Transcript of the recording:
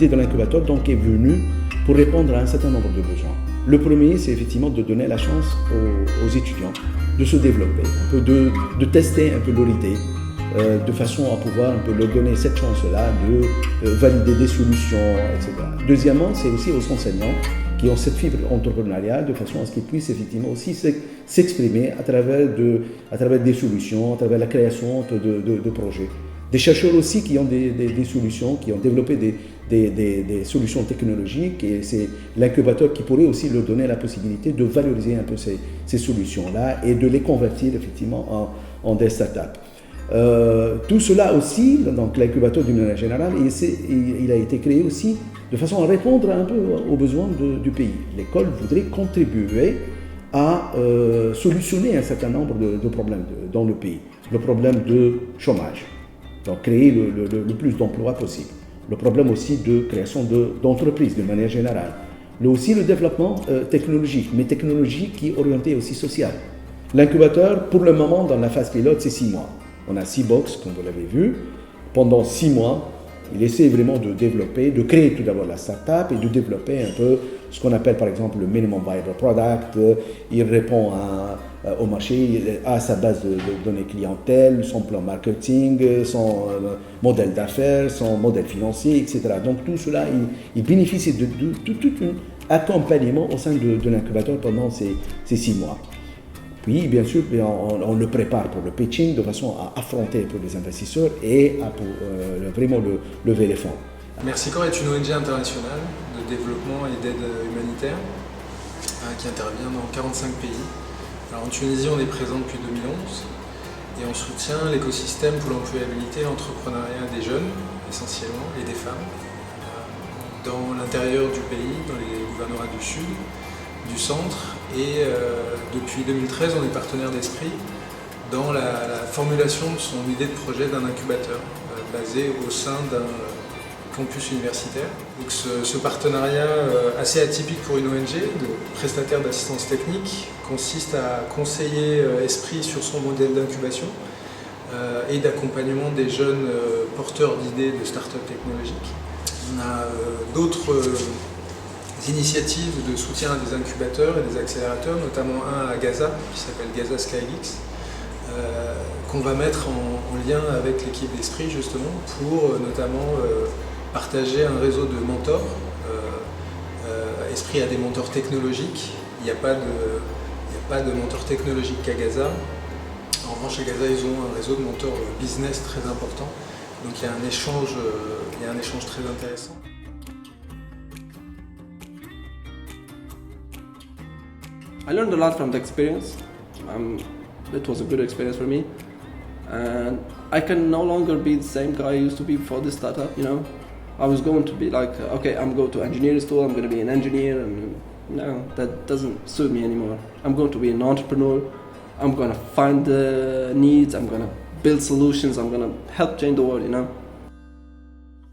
l'idée de l'incubateur donc est venue pour répondre à un certain nombre de besoins. Le premier, c'est effectivement de donner la chance aux étudiants de se développer, un peu de tester un peu leur idée, de façon à pouvoir un peu leur donner cette chance-là de valider des solutions, etc. Deuxièmement, c'est aussi aux enseignants qui ont cette fibre entrepreneuriale de façon à ce qu'ils puissent effectivement aussi s'exprimer à travers des solutions, à travers la création de projets. Des chercheurs aussi qui ont des solutions, qui ont développé des solutions technologiques, et c'est l'incubateur qui pourrait aussi leur donner la possibilité de valoriser un peu ces solutions-là et de les convertir effectivement en des startups. Tout cela aussi, donc l'incubateur d'une manière générale, il a été créé aussi de façon à répondre un peu aux besoins du pays. L'école voudrait contribuer à solutionner un certain nombre de problèmes dans le pays. Le problème de chômage, donc créer le plus d'emplois possible. Le problème aussi de création d'entreprises de manière générale. Aussi le développement technologique, mais technologique qui est orienté aussi social. L'incubateur, pour le moment, dans la phase pilote, c'est 6 mois. On a 6 box, comme vous l'avez vu. Pendant 6 mois, il essaie vraiment de développer, de créer tout d'abord la start-up et de développer un peu ce qu'on appelle par exemple le minimum viable product. Il répond au marché, il a sa base de données clientèle, son plan marketing, son modèle d'affaires, son modèle financier, etc. Donc tout cela, il bénéficie de tout un accompagnement au sein de l'incubateur pendant ces 6 mois. Puis, bien sûr, on le prépare pour le pitching de façon à affronter un peu les investisseurs et à vraiment lever les fonds. Mercy Corps est une ONG internationale de développement et d'aide humanitaire qui intervient dans 45 pays. Alors, en Tunisie, on est présent depuis 2011 et on soutient l'écosystème pour l'employabilité et l'entrepreneuriat des jeunes, essentiellement, et des femmes, dans l'intérieur du pays, dans les gouvernorats du Sud, du centre, et depuis 2013 on est partenaire d'Esprit dans la formulation de son idée de projet d'un incubateur basé au sein d'un campus universitaire. Donc ce partenariat assez atypique pour une ONG, de prestataire d'assistance technique, consiste à conseiller Esprit sur son modèle d'incubation et d'accompagnement des jeunes porteurs d'idées de start-up technologiques. On a d'autres initiatives de soutien à des incubateurs et des accélérateurs, notamment un à Gaza qui s'appelle Gaza Skyleaks, qu'on va mettre en lien avec l'équipe d'Esprit justement pour notamment partager un réseau de mentors. Esprit a des mentors technologiques, il n'y a pas de mentors technologiques qu'à Gaza. En revanche, à Gaza, ils ont un réseau de mentors business très important, donc il y a un échange très intéressant. I learned a lot from the experience. It was a good experience for me. And I can no longer be the same guy I used to be before this startup, you know. I was going to be like, okay, I'm going to engineering school, I'm going to be an engineer, and no, that doesn't suit me anymore. I'm going to be an entrepreneur. I'm going to find the needs, I'm going to build solutions, I'm going to help change the world, you know.